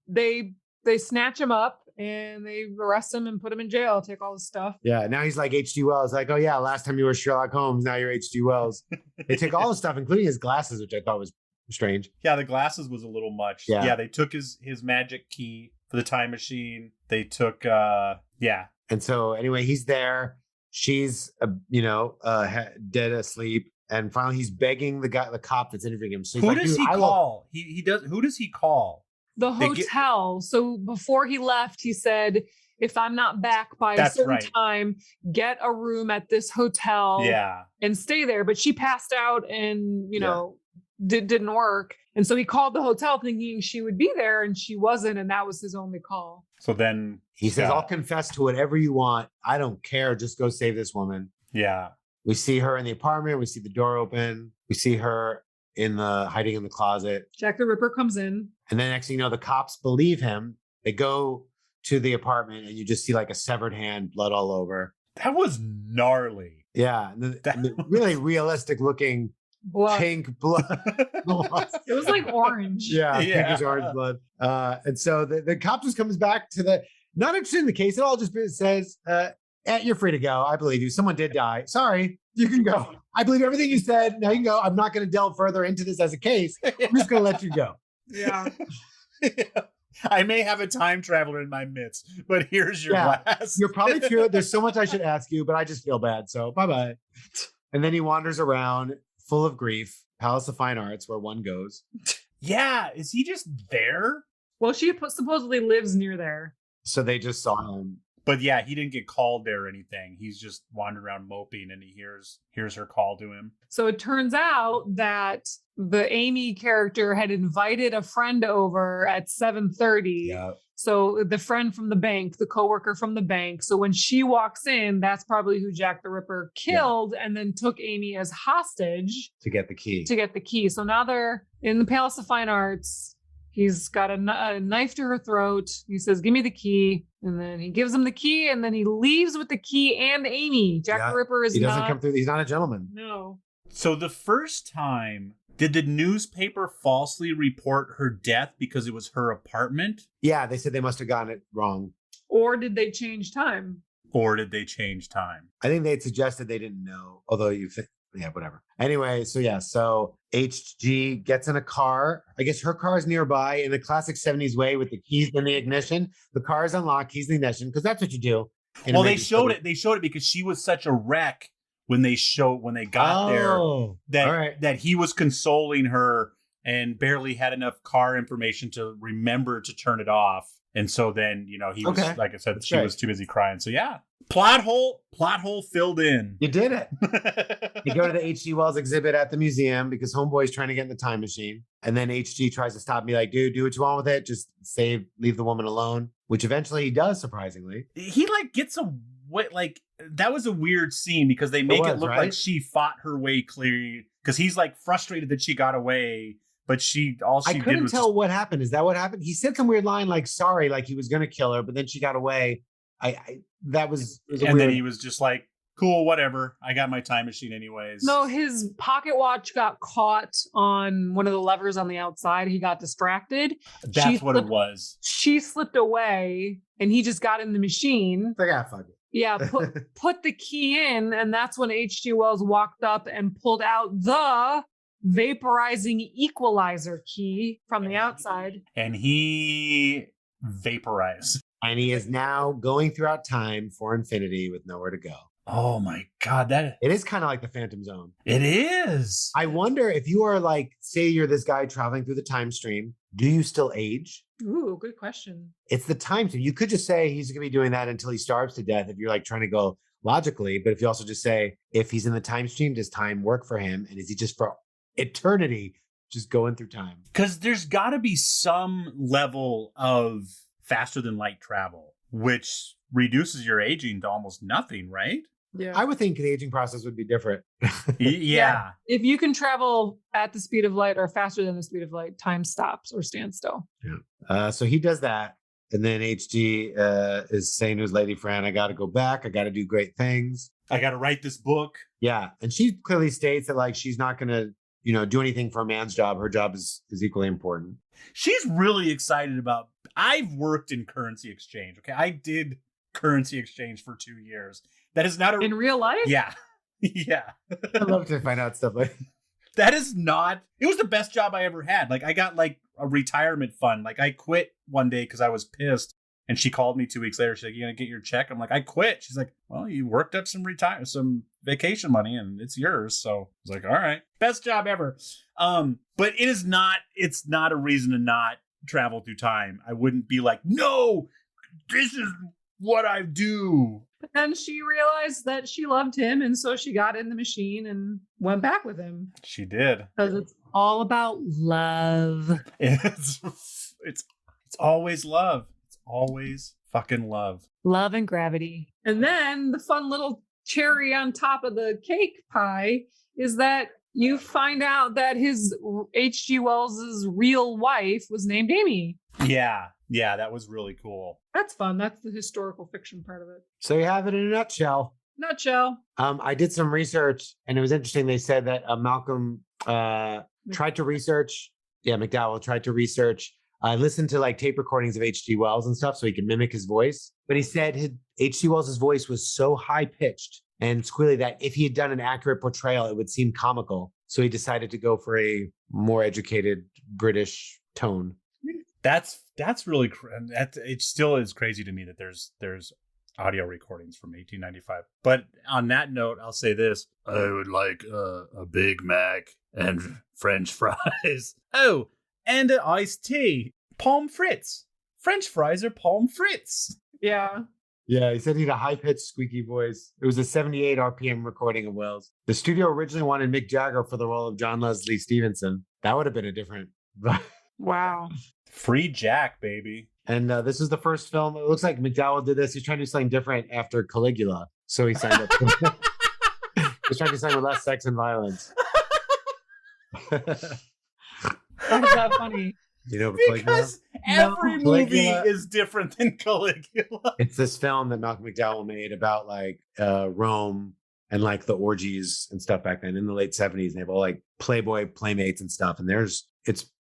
they snatch him up and they arrest him and put him in jail, take all his stuff. Yeah, now he's like H.G. Wells. Like, oh, yeah, last time you were Sherlock Holmes, now you're H.G. Wells. They take all his stuff, including his glasses, which I thought was strange. Yeah, the glasses was a little much. Yeah, they took his magic key for the time machine. They took, And so anyway, he's there. She's, dead asleep. And finally, he's begging the cop that's interviewing him. So he's who does he call? Who does he call? The hotel. So before he left, he said, if I'm not back by a certain time, get a room at this hotel and stay there. But she passed out and, didn't work. And so he called the hotel thinking she would be there and she wasn't. And that was his only call. So then he says, I'll confess to whatever you want. I don't care. Just go save this woman. Yeah. We see her in the apartment. We see the door open. We see her hiding in the closet. Jack the Ripper comes in. And then next thing you know, the cops believe him. They go to the apartment and you just see like a severed hand, blood all over. That was gnarly. Yeah. And the really realistic looking blood. Pink blood. It was like orange. Yeah. Pinkish orange blood. And so the cop just comes back to not interested in the case at all, just says, you're free to go. I believe you. Someone did die. Sorry, you can go. I believe everything you said. Now you can go. I'm not going to delve further into this as a case. I'm just going to let you go. Yeah. I may have a time traveler in my midst, but here's your glass. You're probably true. There's so much I should ask you, but I just feel bad. So bye-bye. And then he wanders around full of grief, Palace of Fine Arts, where one goes. Yeah. Is he just there? Well, she supposedly lives near there. So they just saw him. But yeah, he didn't get called there or anything. He's just wandering around moping and he hears her call to him. So it turns out that the Amy character had invited a friend over at 7:30. Yeah. So the friend from the bank, the coworker from the bank. So when she walks in, that's probably who Jack the Ripper killed and then took Amy as hostage. To get the key. So now they're in the Palace of Fine Arts. He's got a knife to her throat. He says, give me the key. And then he gives him the key and then he leaves with the key and Amy. Jack the Ripper he doesn't come through. He's not a gentleman. No. So the first time, did the newspaper falsely report her death because it was her apartment? Yeah, they said they must have gotten it wrong. Or did they change time? I think they had suggested they didn't know. Although whatever. Anyway, so HG gets in a car. I guess her car is nearby in the classic 70s way with the keys in the ignition. The car is unlocked, keys in the ignition, because that's what you do. Well, they showed it. They showed it because she was such a wreck when they got there all right. that he was consoling her and barely had enough car information to remember to turn it off. And so then, you know, he was, like I said, she was too busy crying. So yeah, plot hole filled in. You did it. You go to the H.G. Wells exhibit at the museum because homeboy's trying to get in the time machine. And then H.G. tries to stop me like, dude, do what you want with it. Just leave the woman alone, which eventually he does, surprisingly. He like gets away. Like that was a weird scene because they make it look like she fought her way clear because he's like frustrated that she got away. But I couldn't tell what happened. Is that what happened? He said some weird line like sorry, like he was going to kill her, but then she got away. Then he was just like, cool, whatever. I got my time machine anyways. No, his pocket watch got caught on one of the levers on the outside. He got distracted. That's what it was. She slipped away and he just got in the machine. Like, fuck it. Yeah, put the key in. And that's when H.G. Wells walked up and pulled out the vaporizing equalizer key from the outside. And he vaporized. And he is now going throughout time for infinity with nowhere to go. Oh my God. It is kind of like the Phantom Zone. It is. I wonder if you are like, say you're this guy traveling through the time stream, do you still age? Ooh, good question. It's the time stream. You could just say he's going to be doing that until he starves to death if you're like trying to go logically. But if you also just say, if he's in the time stream, does time work for him? And is he just for eternity just going through time? Because there's got to be some level of faster than light travel, which reduces your aging to almost nothing, right? Yeah, I would think the aging process would be different. Yeah. If you can travel at the speed of light or faster than the speed of light, time stops or stands still. Yeah. So he does that. And then HG is saying to his lady friend, I got to go back. I got to do great things. I got to write this book. Yeah. And she clearly states that like she's not going to, do anything for a man's job. Her job is equally important. She's really excited about. I've worked in currency exchange. Okay. I did currency exchange for 2 years. That is not in real life. Yeah. Yeah. I love to find out stuff like that. Is not. It was the best job I ever had. Like I got like a retirement fund. Like I quit one day because I was pissed. And she called me 2 weeks later. She's like, "You gonna get your check?" I'm like, "I quit." She's like, "Well, you worked up some vacation money, and it's yours." So I was like, "All right, best job ever." But it is not. It's not a reason to not travel through time. I wouldn't be like, "No, this is what I do." But then she realized that she loved him, and so she got in the machine and went back with him. She did, because it's all about love. It's always love. Always fucking love. Love and gravity. And then the fun little cherry on top of the cake pie is that you find out that his H.G. Wells's real wife was named Amy. Yeah. Yeah, that was really cool. That's fun. That's the historical fiction part of it. So you have it in a nutshell. I did some research and it was interesting. They said that Malcolm tried to research. Yeah, McDowell tried to research. I listened to like tape recordings of H.G. Wells and stuff so he could mimic his voice. But he said H.G. Wells' voice was so high pitched and squealy that if he had done an accurate portrayal, it would seem comical. So he decided to go for a more educated British tone. That's really it still is crazy to me that there's audio recordings from 1895. But on that note, I'll say this: I would like a Big Mac and French fries. Oh. And an iced tea. Palm frites. French fries are palm frites. Yeah. Yeah, he said he had a high-pitched, squeaky voice. It was a 78 RPM recording of Wells. The studio originally wanted Mick Jagger for the role of John Leslie Stevenson. That would have been a different... Wow. Free Jack, baby. And this is the first film. It looks like McDowell did this. He's trying to do something different after Caligula. So he signed up. He's trying to sign with less sex and violence. That's that funny. Because every movie is different than Caligula. It's this film that Malcolm McDowell made about like Rome and like the orgies and stuff back then in the late 70s. And they have all like Playboy playmates and stuff. And there's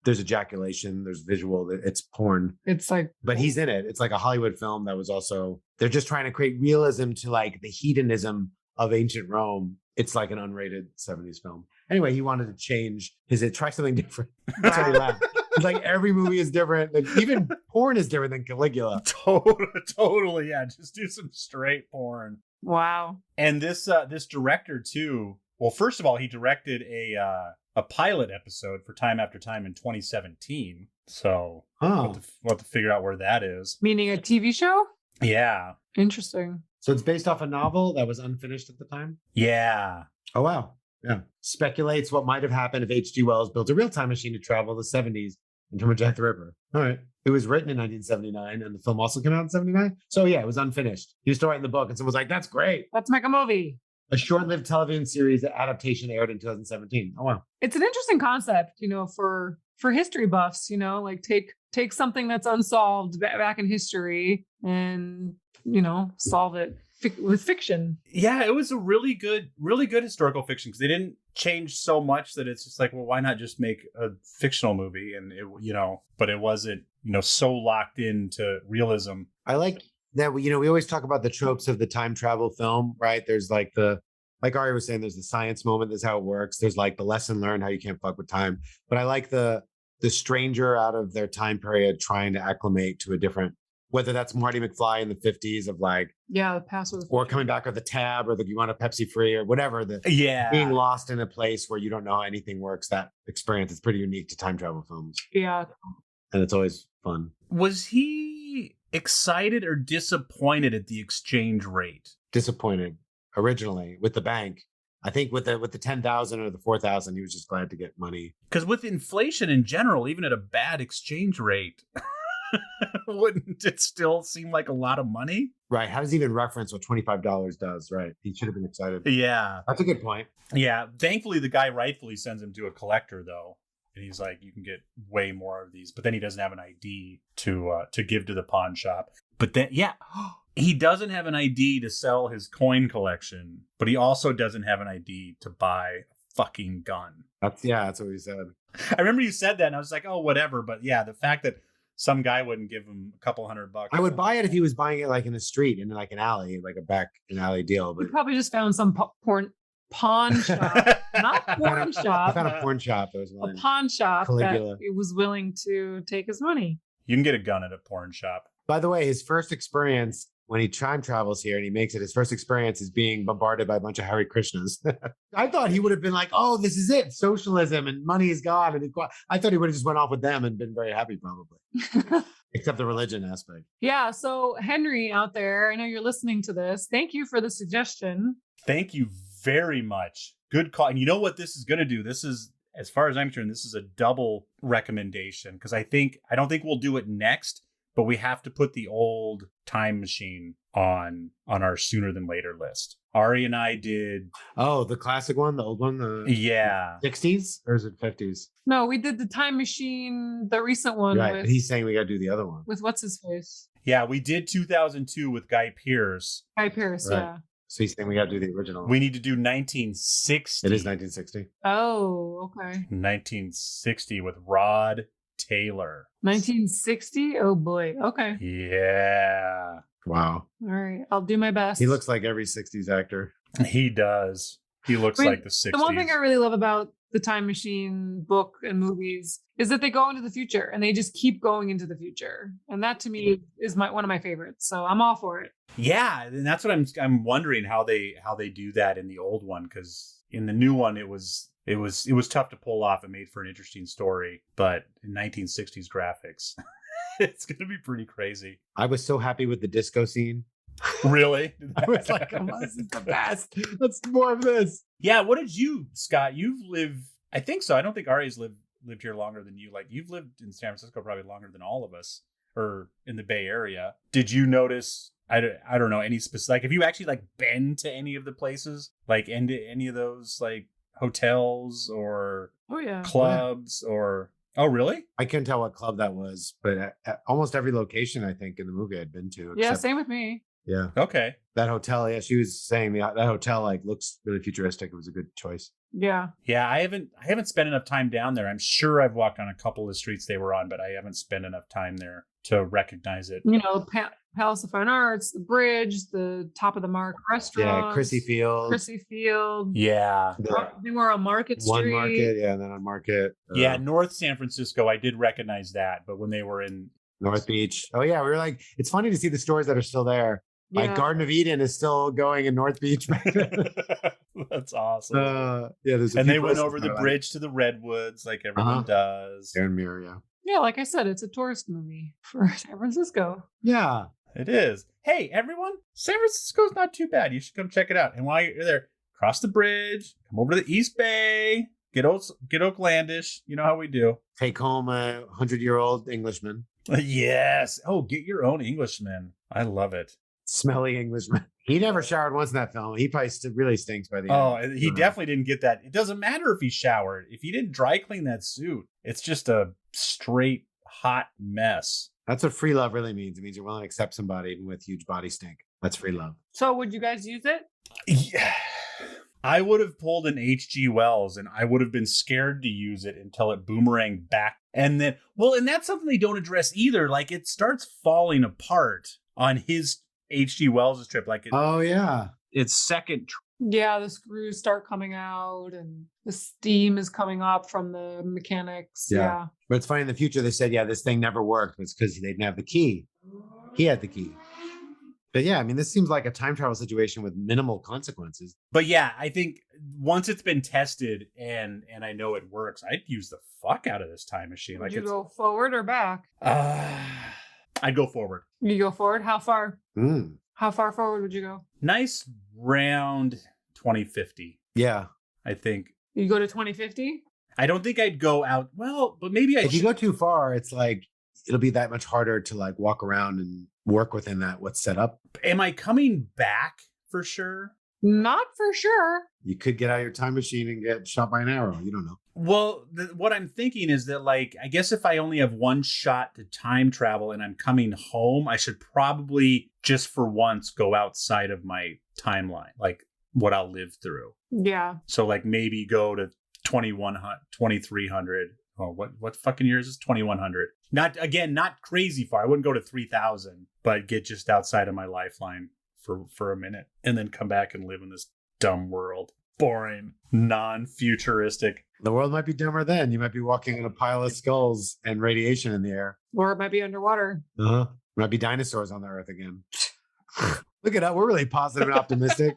ejaculation, there's visual, it's porn. It's like, but he's in it. It's like a Hollywood film that was also, they're just trying to create realism to like the hedonism of ancient Rome. It's like an unrated 70s film. Anyway, he wanted to change try something different. That's why he laughed. It's like every movie is different. Like even porn is different than Caligula. Totally, yeah. Just do some straight porn. Wow. And this director too. Well, first of all, he directed a pilot episode for Time After Time in 2017. So we'll have to figure out where that is. Meaning a TV show? Yeah. Interesting. So it's based off a novel that was unfinished at the time? Yeah. Oh, wow. Yeah. Speculates what might have happened if H.G. Wells built a real time machine to travel the 70s and to Jack the Ripper. All right. It was written in 1979 and the film also came out in 79. So yeah, it was unfinished. He was still writing the book and someone was like, that's great. Let's make a movie. A short-lived television series adaptation aired in 2017. Oh, wow. It's an interesting concept, for history buffs, like take something that's unsolved back in history and, solve it with fiction. Yeah, it was a really good historical fiction because they didn't change so much that it's just like, well, why not just make a fictional movie? And it, but it wasn't, so locked into realism. I like that we always talk about the tropes of the time travel film, right? There's like Ari was saying, there's the science moment, that's how it works. There's like the lesson learned, how you can't fuck with time. But I like the stranger out of their time period trying to acclimate to a different, whether that's Marty McFly in the 50s of like, the past was, or coming back, or the tab, or you want a Pepsi free or whatever. Being lost in a place where you don't know how anything works. That experience is pretty unique to time travel films. Yeah. And it's always fun. Was he excited or disappointed at the exchange rate? Disappointed originally with the bank. I think with the 10,000 or the 4,000, he was just glad to get money. Because with inflation in general, even at a bad exchange rate, wouldn't it still seem like a lot of money? Right. How does he even reference what $25 does? Right. He should have been excited. Yeah. That's a good point. Yeah. Thankfully, the guy rightfully sends him to a collector, though. And he's like, you can get way more of these. But then he doesn't have an ID to give to the pawn shop. But then, yeah, he doesn't have an ID to sell his coin collection. But he also doesn't have an ID to buy a fucking gun. That's what he said. I remember you said that, and I was like, oh, whatever. But yeah, the fact that some guy wouldn't give him a couple $100. I would buy it if he was buying it like in a street, in like an alley, like an alley deal. But he probably just found some pawn shop, not porn shop. I found a porn shop that was a pawn shop Caligula. that was willing to take his money. You can get a gun at a porn shop. By the way, his first experience when he time travels here and he makes it, his first experience is being bombarded by a bunch of Hare Krishnas. I thought he would have been like, oh, this is it. Socialism and money is gone. And I thought he would have just went off with them and been very happy probably. Except the religion aspect. Yeah. So Henry out there, I know you're listening to this. Thank you for the suggestion. Thank you very much. Good call. And you know what this is going to do? This is, as far as I'm concerned, this is a double recommendation because I don't think we'll do it next, but we have to put the old time machine on our sooner than later list. Ari and I did. Oh, the classic one, the old one? Yeah. 60s or is it 50s? No, we did the time machine, the recent one. Right, but he's saying we got to do the other one. With what's his face? Yeah, we did 2002 with Guy Pearce. Right. Yeah. So he's saying we got to do the original. We need to do 1960. It is 1960. Oh, okay. 1960 with Rod Taylor. 1960? Oh boy. Okay. Yeah. Wow. All right. I'll do my best. He looks like every 60s actor. He does. He looks like the 60s. The one thing I really love about the Time Machine book and movies is that they go into the future and they just keep going into the future. And that to me is one of my favorites. So I'm all for it. Yeah, and that's what I'm wondering how they do that in the old one, because in the new one it was tough to pull off. It made for an interesting story, but in 1960s graphics, it's going to be pretty crazy. I was so happy with the disco scene. Really? I was like, oh, this is the best. Let's do more of this. Yeah. What did you, Scott? You've lived, I think so. I don't think Ari's lived here longer than you. Like, you've lived in San Francisco probably longer than all of us, or in the Bay Area. Did you notice, I don't know, any specific, like, have you actually like been to any of the places, like into any of those like hotels or clubs or... Oh, really? I couldn't tell what club that was, but at almost every location I think in the movie I'd been to. Yeah, same with me. Yeah. Okay. That hotel, yeah, she was saying that hotel like looks really futuristic. It was a good choice. Yeah. Yeah, I haven't spent enough time down there. I'm sure I've walked on a couple of streets they were on, but I haven't spent enough time there to recognize it. You know, Palace of Fine Arts, the bridge, the Top of the Mark restaurant. Yeah, Chrissy Field. Yeah. They were on Market Street. One Market, yeah, and then on Market. Yeah, North San Francisco, I did recognize that, but when they were in North Beach. Oh yeah, we were like, it's funny to see the stores that are still there. Yeah. Like Garden of Eden is still going in North Beach. That's awesome. Yeah, and they went over the bridge to the Redwoods like everyone does. Aaron Muir, yeah. Yeah, like I said, it's a tourist movie for San Francisco. Yeah. It is. Hey, everyone, San Francisco's not too bad. You should come check it out. And while you're there, cross the bridge, come over to the East Bay, get Oaklandish. You know how we do. Take home a 100-year-old Englishman. Yes. Oh, get your own Englishman. I love it. Smelly Englishman. He never showered once in that film. He probably really stinks by the end. Oh, he definitely didn't get that. It doesn't matter if he showered. If he didn't dry clean that suit, it's just a straight hot mess. That's what free love really means. It means you're willing to accept somebody even with huge body stink. That's free love. So would you guys use it? Yeah. I would have pulled an H.G. Wells and I would have been scared to use it until it boomeranged back. And then, and that's something they don't address either. Like it starts falling apart on his H.G. Wells' trip. Like oh yeah. Its second trip. Yeah, the screws start coming out and the steam is coming up from the mechanics. Yeah. But it's funny, in the future, they said, this thing never worked. It's because they didn't have the key. He had the key. But yeah, I mean, this seems like a time travel situation with minimal consequences. But yeah, I think once it's been tested and I know it works, I'd use the fuck out of this time machine. Would you go forward or back? I'd go forward. You go forward? How far? How far forward would you go? Nice round 2050. Yeah. I think. You go to 2050? I don't think I'd go out. Well, but maybe if you go too far, it's like, it'll be that much harder to like walk around and work within what's set up. Am I coming back for sure? Not for sure. You could get out of your time machine and get shot by an arrow. You don't know. Well, what I'm thinking is that, like, I guess if I only have one shot to time travel and I'm coming home, I should probably just for once go outside of my timeline, like what I'll live through. Yeah. So, like, maybe go to 2300. Oh, what fucking year is this? 2100. Not crazy far. I wouldn't go to 3000, but get just outside of my lifeline for a minute and then come back and live in this dumb world. Boring, non-futuristic. The world might be dumber then. You might be walking on a pile of skulls and radiation in the air. Or it might be underwater. There might be dinosaurs on the earth again. Look at that. We're really positive and optimistic.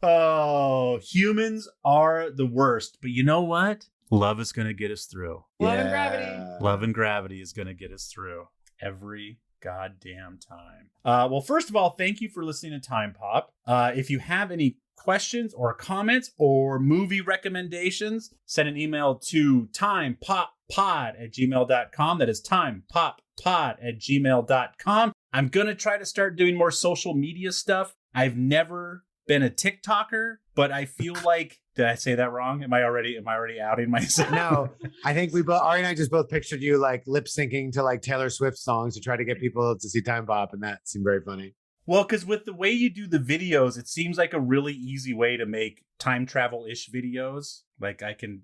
Oh, humans are the worst. But you know what? Love is going to get us through. Love and gravity. Love and gravity is going to get us through every goddamn time. Well, first of all, thank you for listening to Time Pop. If you have any questions or comments or movie recommendations, send an email to timepoppod@gmail.com. That is timepoppod@gmail.com. I'm going to try to start doing more social media stuff. I've never been a TikToker, but I feel like, did I say that wrong? Am I already outing myself? No, I think Ari and I just both pictured you like lip syncing to like Taylor Swift songs to try to get people to see Time Pop, and that seemed very funny. Well, because with the way you do the videos, it seems like a really easy way to make time travel-ish videos. Like I can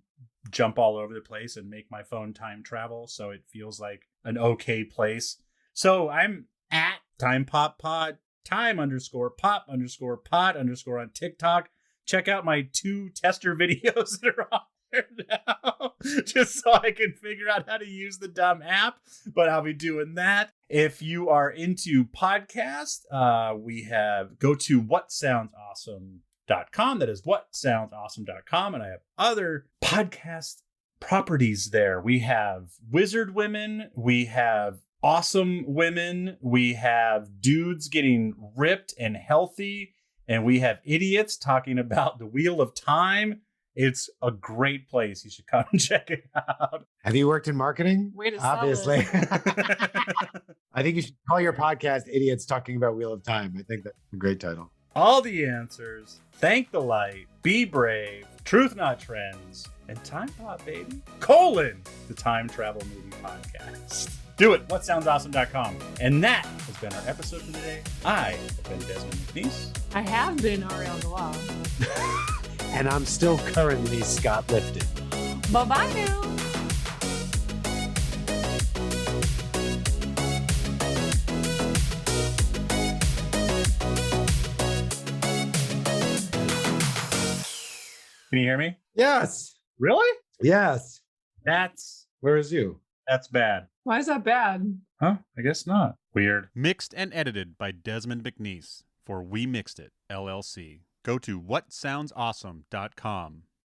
jump all over the place and make my phone time travel, so it feels like an okay place. So I'm at timepoppod, time_pop_pod_ on TikTok. Check out my 2 tester videos that are on there now, just so I can figure out how to use the dumb app, but I'll be doing that. If you are into podcasts, go to whatsoundsawesome.com. That is whatsoundsawesome.com. And I have other podcast properties there. We have Wizard Women. We have Awesome Women. We have Dudes Getting Ripped and Healthy. And we have Idiots talking about the Wheel of Time. It's a great place. You should come and check it out. Have you worked in marketing? Way to Obviously. sell it. I think you should call your podcast Idiots Talking About Wheel of Time. I think that's a great title. All the answers. Thank the light. Be brave. Truth not trends. and Time Pop, baby. Colon, the Time Travel Movie Podcast. Do it, whatsoundsawesome.com. And that has been our episode for today. I have been Desmond McNeese. I have been Ariel Galal. And I'm still currently Scott Lifton. Bye-bye now. Can you hear me? Yes. Really? Yes. That's Where is you? bad. Why is that bad? Huh? I guess not. Weird. Mixed and edited by Desmond McNeese for We Mixed It, LLC. Go to whatsoundsawesome.com.